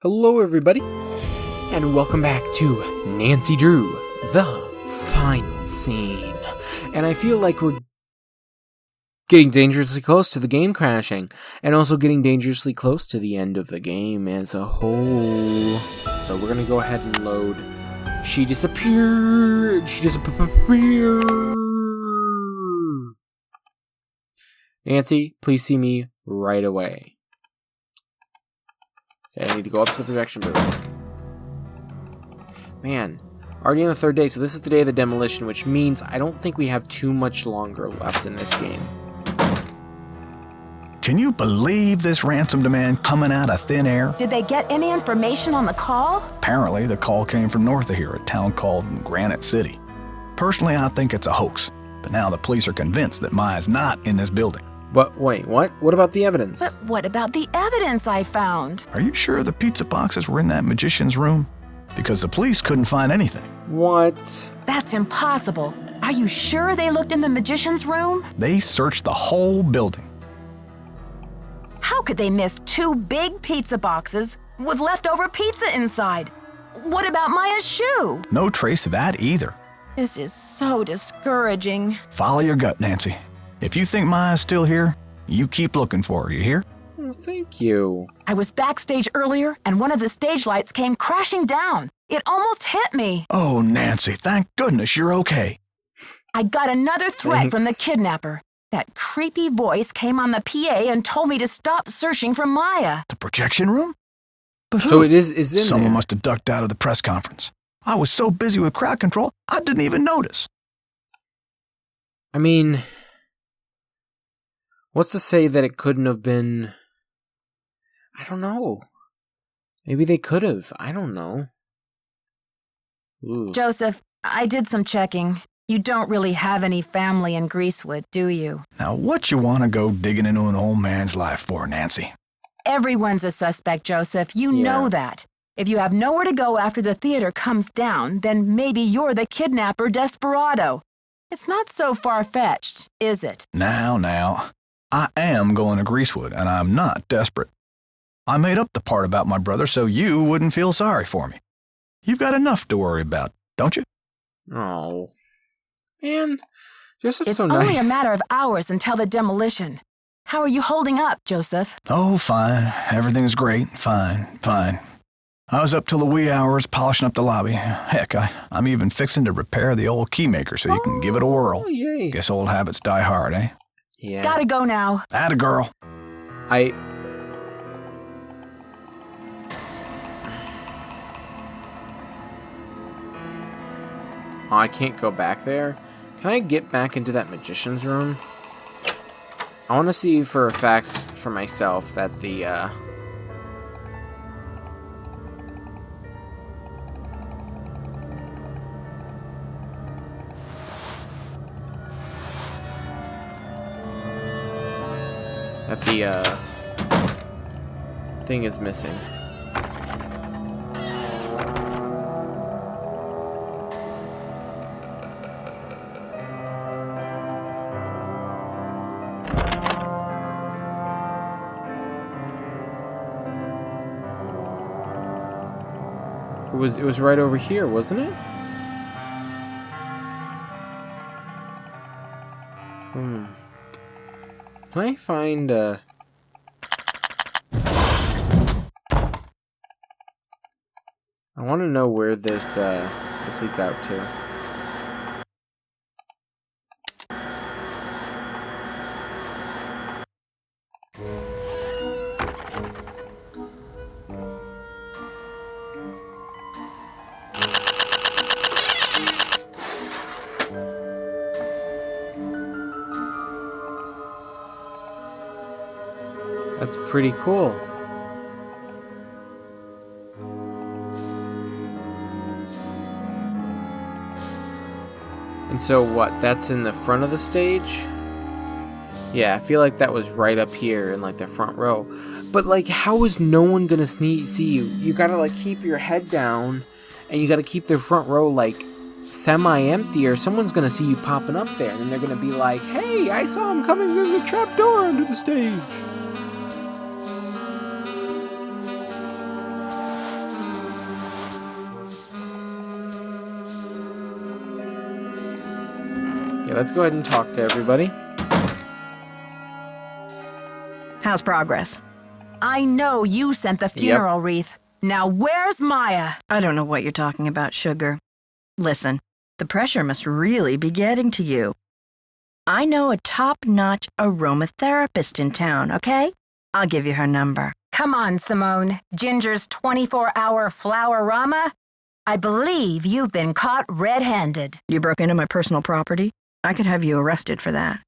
Hello everybody, and welcome back to Nancy Drew, the final scene. And I feel like we're getting dangerously close to the game crashing, and also getting dangerously close to the end of the game as a whole. So we're gonna go ahead and load. She disappeared! She disappeared! Nancy, please see me right away. Okay, I need to go up to the projection booth. Man, already on the third day, so this is the day of the demolition, which means I don't think we have too much longer left in this game. Can you believe this ransom demand coming out of thin air? Did they get any information on the call? Apparently, the call came from north of here, a town called Granite City. Personally, I think it's a hoax, but now the police are convinced that Maya's not in this building. But wait, what? What about the evidence? But what about the evidence I found? Are you sure the pizza boxes were in that magician's room? Because the police couldn't find anything. What? That's impossible. Are you sure they looked in the magician's room? They searched the whole building. How could they miss two big pizza boxes with leftover pizza inside? What about Maya's shoe? No trace of that either. This is so discouraging. Follow your gut, Nancy. If you think Maya's still here, you keep looking for her, you hear? Oh, thank you. I was backstage earlier, and one of the stage lights came crashing down. It almost hit me. Oh, Nancy, thank goodness you're okay. I got another threat from the Thanks. kidnapper. That creepy voice came on the PA and told me to stop searching for Maya. The projection room? But who? So it is in Someone there. must have ducked out of the press conference. I was so busy with crowd control, I didn't even notice. I mean, what's to say that it couldn't have been? I don't know. Maybe they could have. I don't know. Ooh. Joseph, I did some checking. You don't really have any family in Greasewood, do you? Now, what you want to go digging into an old man's life for, Nancy? Everyone's a suspect, Joseph. You Yeah. know that. If you have nowhere to go after the theater comes down, then maybe you're the kidnapper desperado. It's not so far-fetched, is it? Now, I am going to Greasewood, and I'm not desperate. I made up the part about my brother so you wouldn't feel sorry for me. You've got enough to worry about, don't you? Oh, man, Joseph's It's so nice. only a matter of hours until the demolition. How are you holding up, Joseph? Oh, fine. Everything's great. Fine. I was up till the wee hours polishing up the lobby. Heck, I'm even fixing to repair the old keymaker so you can give it a whirl. Oh, yay. Guess old habits die hard, eh? Yeah. Gotta go now. Atta girl. Oh, I can't go back there. Can I get back into that magician's room? I want to see for a fact for myself that the, thing is missing. It was right over here, wasn't it? Can I find I want to know where this leads out to. That's pretty cool. And so what? That's in the front of the stage? Yeah, I feel like that was right up here in like the front row. But like, how is no one gonna see you? You gotta like keep your head down, and you gotta keep the front row like semi-empty, or someone's gonna see you popping up there, and then they're gonna be like, "Hey, I saw him coming through the trap door under the stage." Okay, let's go ahead and talk to everybody. How's progress? I know you sent the funeral wreath. Now where's Maya? I don't know what you're talking about, Sugar. Listen, the pressure must really be getting to you. I know a top-notch aromatherapist in town, okay? I'll give you her number. Come on, Simone. Ginger's 24-hour flower-rama? I believe you've been caught red-handed. You broke into my personal property? I could have you arrested for that.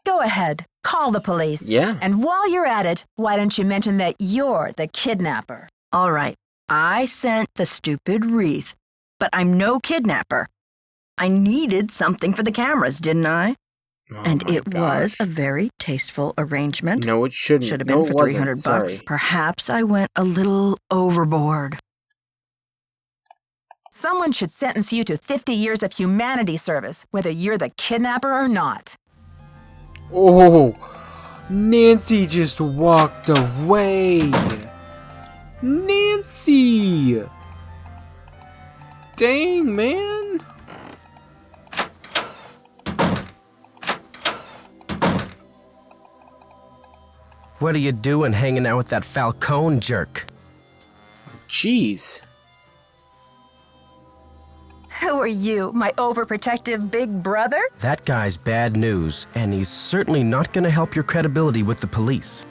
Go ahead. Call the police. Yeah. And while you're at it, why don't you mention that you're the kidnapper? All right, I sent the stupid wreath, but I'm no kidnapper. I needed something for the cameras, didn't I? Oh And my it was gosh. a very tasteful arrangement. No, it shouldn't. Should have been No, for it wasn't. $300. Sorry. Perhaps I went a little overboard. Someone should sentence you to 50 years of humanity service, whether you're the kidnapper or not. Oh, Nancy just walked away. Nancy! Dang, man. What are you doing hanging out with that Falcone jerk? Jeez. Who are you, my overprotective big brother? That guy's bad news, and he's certainly not going to help your credibility with the police.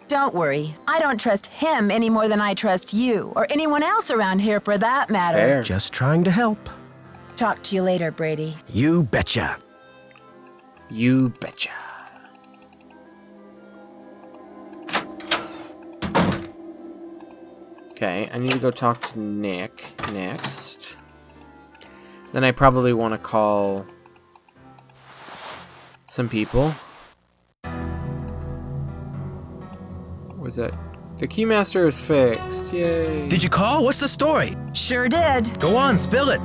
Don't worry. I don't trust him any more than I trust you, or anyone else around here for that matter. Fair. Just trying to help. Talk to you later, Brady. You betcha. You betcha. Okay, I need to go talk to Nick next. Then I probably want to call some people. Where's that? The Keymaster is fixed. Yay. Did you call? What's the story? Sure did. Go on, spill it.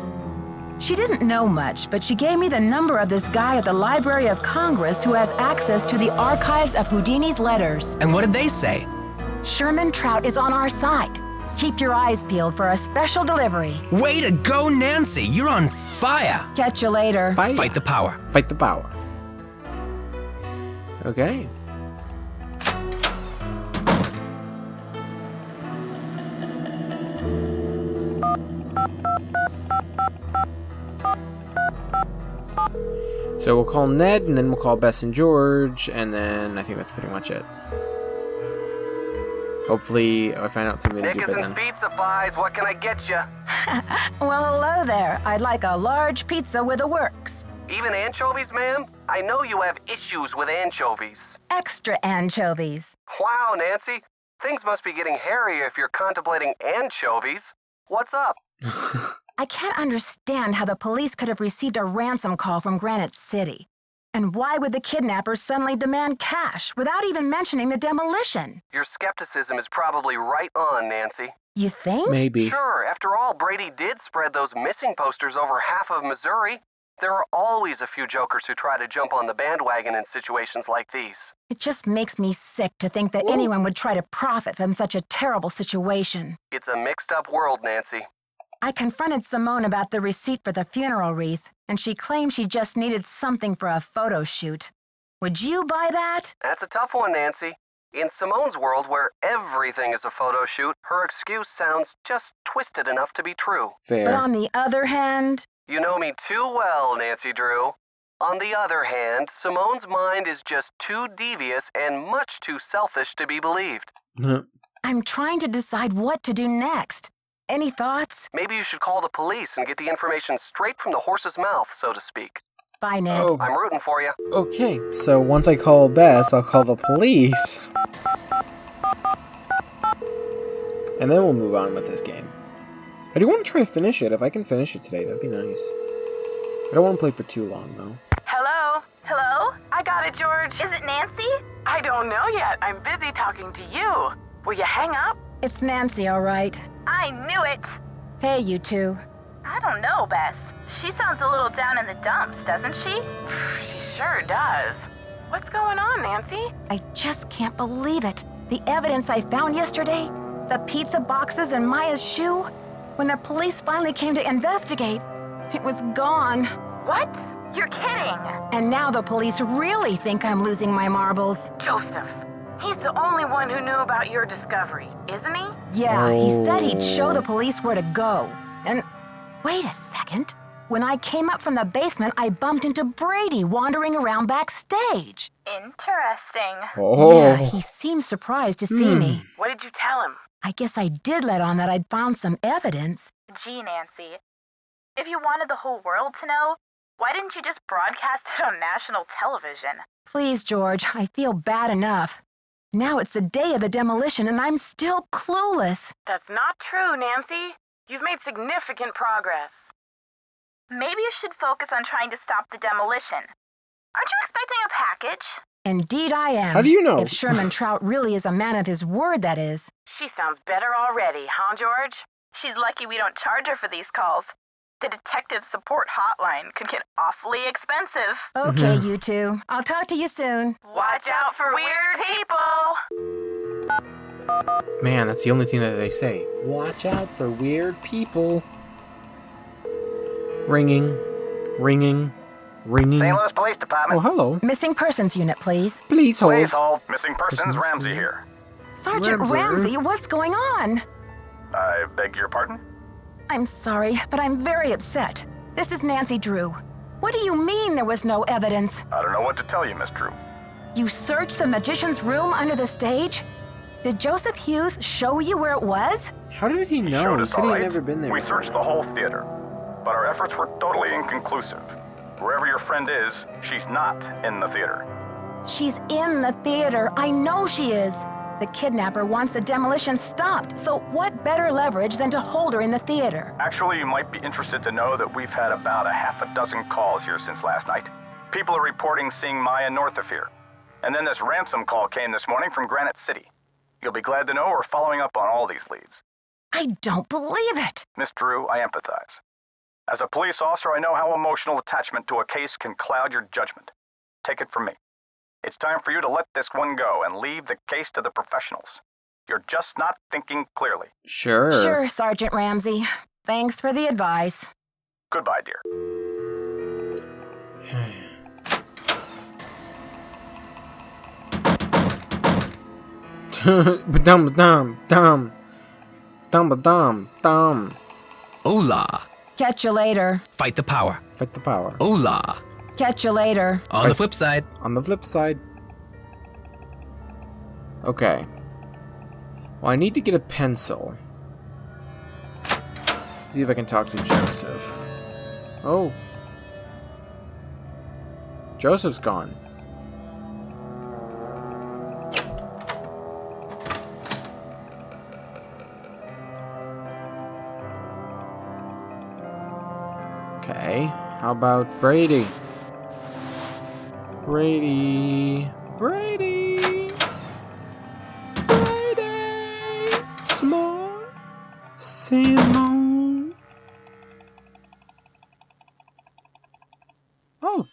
She didn't know much, but she gave me the number of this guy at the Library of Congress who has access to the archives of Houdini's letters. And what did they say? Sherman Trout is on our side. Keep your eyes peeled for a special delivery. Way to go, Nancy. You're on fire. Catch you later. Fight the power. Fight the power. Okay. So we'll call Ned, and then we'll call Bess and George, and then I think that's pretty much it. Hopefully, I find out something to do by then. Pizza Pies, what can I get you? Well, hello there. I'd like a large pizza with a works. Even anchovies, ma'am? I know you have issues with anchovies. Extra anchovies. Wow, Nancy. Things must be getting hairier if you're contemplating anchovies. What's up? I can't understand how the police could have received a ransom call from Granite City. And why would the kidnappers suddenly demand cash without even mentioning the demolition? Your skepticism is probably right on, Nancy. You think? Maybe. Sure, after all, Brady did spread those missing posters over half of Missouri. There are always a few jokers who try to jump on the bandwagon in situations like these. It just makes me sick to think that anyone would try to profit from such a terrible situation. It's a mixed-up world, Nancy. I confronted Simone about the receipt for the funeral wreath, and she claimed she just needed something for a photo shoot. Would you buy that? That's a tough one, Nancy. In Simone's world, where everything is a photo shoot, her excuse sounds just twisted enough to be true. Fair. But on the other hand... You know me too well, Nancy Drew. On the other hand, Simone's mind is just too devious and much too selfish to be believed. I'm trying to decide what to do next. Any thoughts? Maybe you should call the police and get the information straight from the horse's mouth, so to speak. Bye, Ned. Oh, I'm rooting for you. okay. So once I call Bess, I'll call the police. And then we'll move on with this game. I do want to try to finish it. If I can finish it today, that'd be nice. I don't want to play for too long, though. Hello? Hello? I got it, George. Is it Nancy? I don't know yet. I'm busy talking to you. Will you hang up? It's Nancy, all right. I knew it. Hey, you two. I don't know, Bess. She sounds a little down in the dumps, doesn't she? She sure does. What's going on, Nancy? I just can't believe it. The evidence I found yesterday, the pizza boxes and Maya's shoe, When the police finally came to investigate, it was gone. What? You're kidding. And now the police really think I'm losing my marbles. Joseph, he's the only one who knew about your discovery, isn't he? Yeah, he said he'd show the police where to go. And wait a second. When I came up from the basement, I bumped into Brady wandering around backstage. Interesting. Yeah, he seemed surprised to see me. What did you tell him? I guess I did let on that I'd found some evidence. Gee, Nancy, if you wanted the whole world to know, why didn't you just broadcast it on national television? Please, George, I feel bad enough. Now it's the day of the demolition and I'm still clueless. That's not true, Nancy. You've made significant progress. Maybe you should focus on trying to stop the demolition. Aren't you expecting a package? Indeed I am. How do you know? If Sherman Trout really is a man of his word, that is. She sounds better already, huh, George? She's lucky we don't charge her for these calls. The detective support hotline could get awfully expensive. Okay, you two. I'll talk to you soon. Watch out for weird people! Man, that's the only thing that they say. Watch out for weird people. Ringing. Ringing. Ringing. St. Louis Police Department. Oh, hello. Missing persons unit, please. Please hold. Please hold. Missing persons, Persons, Ramsey please. here. Sergeant Ramsey. Ramsey, what's going on? I beg your pardon? I'm sorry, but I'm very upset. This is Nancy Drew. What do you mean there was no evidence? I don't know what to tell you, Miss Drew. You searched the magician's room under the stage? Did Joseph Hughes show you where it was? How did he know? Showed He us, said all he'd right. never been there. We searched the whole theater, but our efforts were totally inconclusive. Wherever your friend is, she's not in the theater. She's in the theater. I know she is. The kidnapper wants the demolition stopped, so what better leverage than to hold her in the theater? Actually, you might be interested to know that we've had about a half a dozen calls here since last night. People are reporting seeing Maya north of here. And then this ransom call came this morning from Granite City. You'll be glad to know we're following up on all these leads. I don't believe it. Miss Drew, I empathize. As a police officer, I know how emotional attachment to a case can cloud your judgment. Take it from me. It's time for you to let this one go and leave the case to the professionals. You're just not thinking clearly. Sure. Sure, Sergeant Ramsey. Thanks for the advice. Goodbye, dear. Dum. Hola. Catch you later. Fight the power. Fight the power. Hola. Catch you later. On the flip side. On the flip side. Okay. Well, I need to get a pencil. See if I can talk to Joseph. Oh. Joseph's gone. Okay. How about Brady? Brady. Small. Simone. Oh.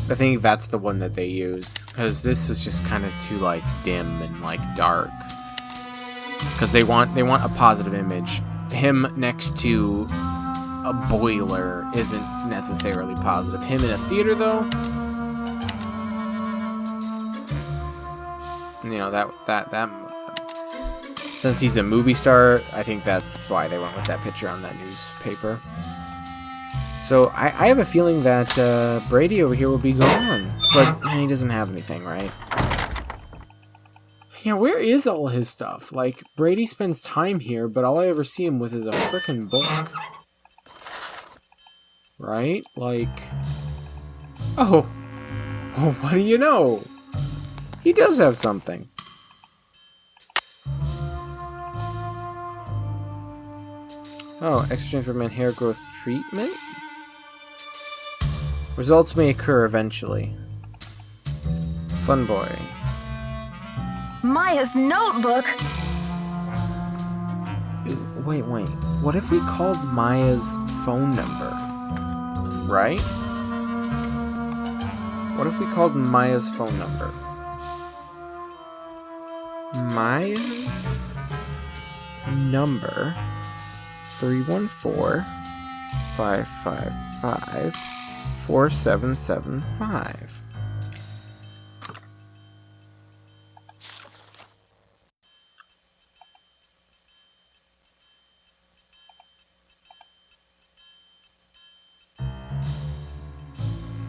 I think that's the one that they used, because this is just kind of too like dim and like dark. Because they want a positive image. Him next to a boiler isn't necessarily positive. Him in a theater though, you know, that since he's a movie star, I think that's why they went with that picture on that newspaper. So I have a feeling that Brady over here will be gone, but he doesn't have anything, right? Yeah, where is all his stuff? Like, Brady spends time here, but all I ever see him with is a frickin' book. Right? Like... Oh, what do you know? He does have something. Oh, extra for men hair growth treatment? Results may occur eventually. Fun boy. Maya's notebook? Wait. What if we called Maya's phone number? Right? What if we called Maya's phone number? Maya's number 314-555-4775.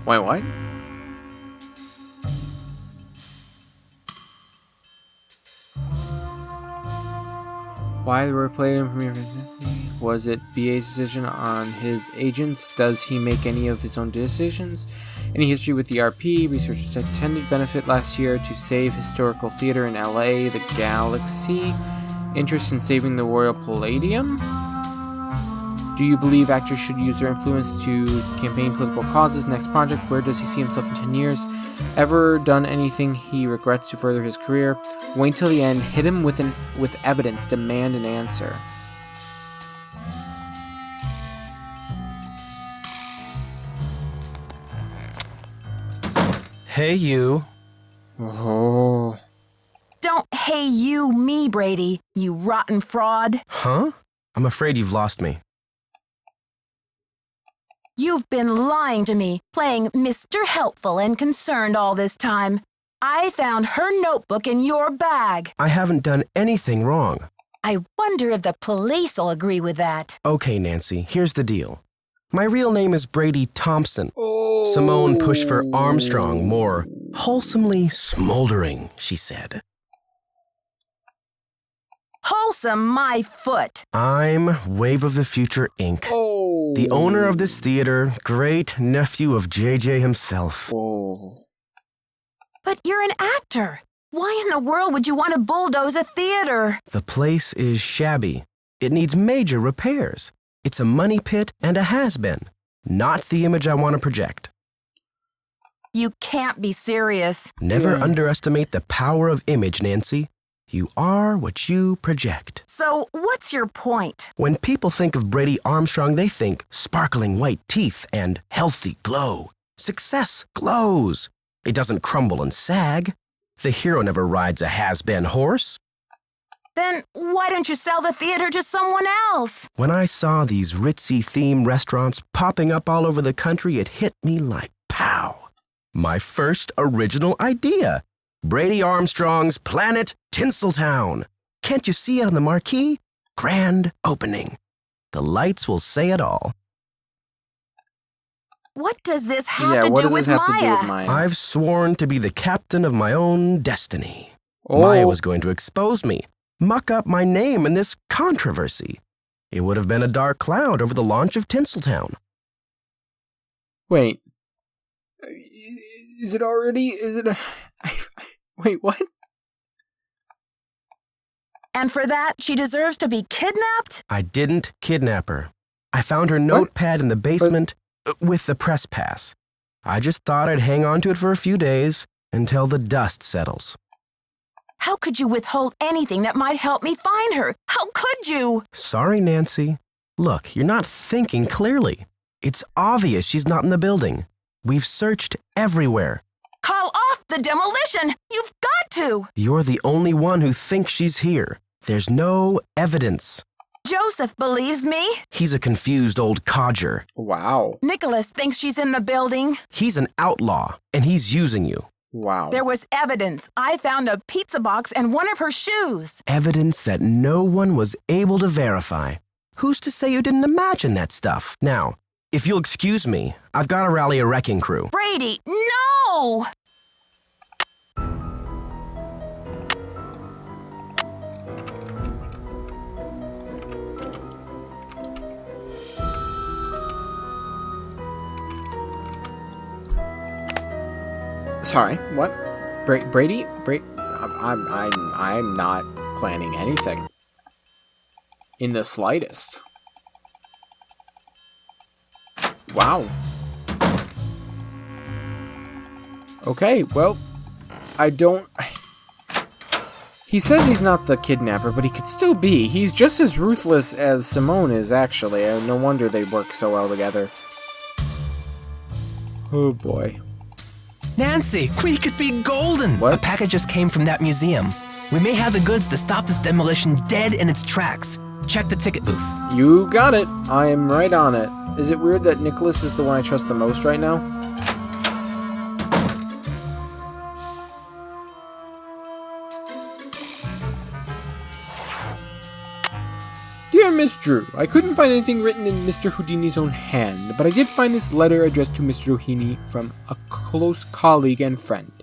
Wait, what? Why the replay from your was it BA's decision on his agents? Does he make any of his own decisions? Any history with the RP? Researchers attended benefit last year to save historical theater in LA, the Galaxy. Interest in saving the Royal Palladium? Do you believe actors should use their influence to campaign political causes? Next project, where does he see himself in 10 years? Ever done anything he regrets to further his career? Wait till the end, hit him with evidence, demand an answer. Hey, you. Oh. Don't hey you me, Brady, you rotten fraud. Huh? I'm afraid you've lost me. You've been lying to me, playing Mr. Helpful and Concerned all this time. I found her notebook in your bag. I haven't done anything wrong. I wonder if the police will agree with that. Okay, Nancy, here's the deal. My real name is Brady Thompson. Oh. Simone pushed for Armstrong, more wholesomely smoldering, she said. Wholesome my foot. I'm Wave of the Future, Inc., Oh. the owner of this theater, great nephew of JJ himself. Oh. But you're an actor. Why in the world would you want to bulldoze a theater? The place is shabby. It needs major repairs. It's a money pit and a has-been. Not the image I want to project. You can't be serious. Never Yeah. underestimate the power of image, Nancy. You are what you project. So what's your point? When people think of Brady Armstrong, they think sparkling white teeth and healthy glow. Success glows. It doesn't crumble and sag. The hero never rides a has-been horse. Then why don't you sell the theater to someone else? When I saw these ritzy theme restaurants popping up all over the country, it hit me like pow. My first original idea. Brady Armstrong's Planet Tinseltown. Can't you see it on the marquee? Grand opening. The lights will say it all. What does this have Yeah, to what do does with this have to do Maya? with Maya? I've sworn to be the captain of my own destiny. Oh. Maya was going to expose me, muck up my name in this controversy. It would have been a dark cloud over the launch of Tinseltown. Wait. Is it already? Is it? Wait, what? And for that, she deserves to be kidnapped? I didn't kidnap her. I found her notepad in the basement with the press pass. I just thought I'd hang on to it for a few days until the dust settles. How could you withhold anything that might help me find her? How could you? Sorry, Nancy. Look, you're not thinking clearly. It's obvious she's not in the building. We've searched everywhere. Call off the demolition! You've got to! You're the only one who thinks she's here. There's no evidence. Joseph believes me. He's a confused old codger. Wow. Nicholas thinks she's in the building. He's an outlaw, and he's using you. Wow. There was evidence. I found a pizza box and one of her shoes. Evidence that no one was able to verify. Who's to say you didn't imagine that stuff? Now, if you'll excuse me, I've got to rally a wrecking crew. Brady, no! Sorry. What? Brady? I'm not planning anything. In the slightest. Wow. Okay, well, I don't... He says he's not the kidnapper, but he could still be. He's just as ruthless as Simone is, actually. No wonder they work so well together. Oh, boy. Nancy, we could be golden. What? A package just came from that museum. We may have the goods to stop this demolition dead in its tracks. Check the ticket booth. You got it. I am right on it. Is it weird that Nicholas is the one I trust the most right now? Dear Miss Drew, I couldn't find anything written in Mr. Houdini's own hand, but I did find this letter addressed to Mr. Houdini from a close colleague and friend.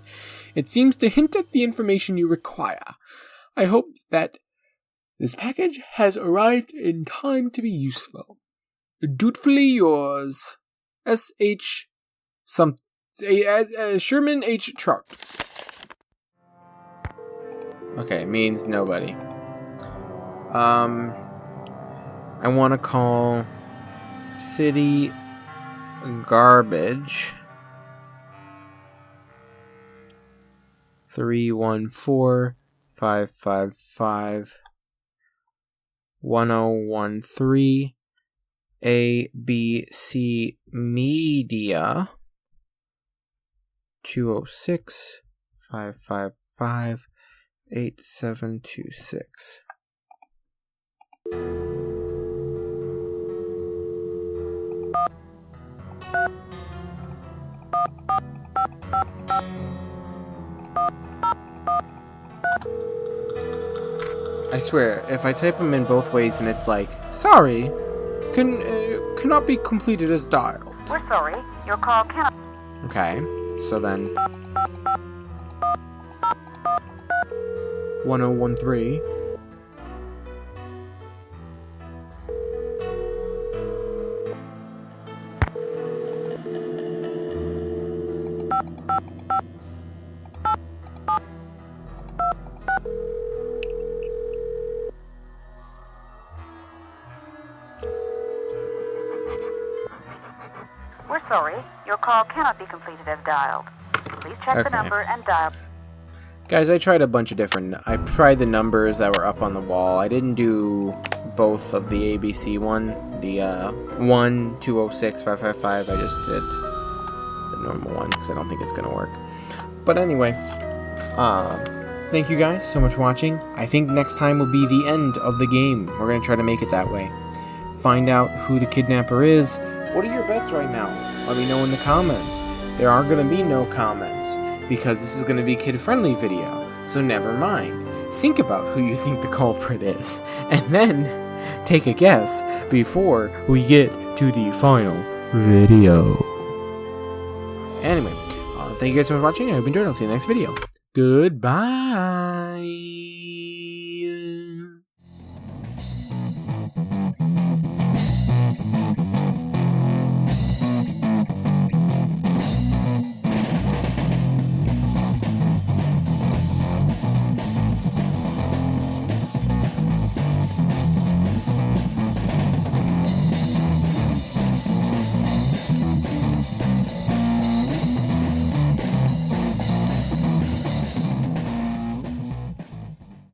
It seems to hint at the information you require. I hope that this package has arrived in time to be useful. Dutifully yours, S.H. Sherman H. Trout. Okay, means nobody. I want to call City Garbage 314-555-1013 ABC Media 206-555-8726. I swear, if I type them in both ways and it's like, sorry, cannot be completed as dialed. We're sorry, your call cannot. Okay, so then 1013. We're sorry, your call cannot be completed as dialed. Please check the number and dial. Guys, I tried a bunch of different... I tried the numbers that were up on the wall. I didn't do both of the ABC one. The 1-206-555. I just did the normal one because I don't think it's going to work. But anyway, thank you guys so much for watching. I think next time will be the end of the game. We're going to try to make it that way. Find out who the kidnapper is. What are your bets right now? Let me know in the comments. There are going to be no comments because this is going to be a kid-friendly video. So never mind. Think about who you think the culprit is. And then take a guess before we get to the final video. Anyway, thank you guys so much for watching. I hope you enjoyed. I'll see you in the next video. Goodbye.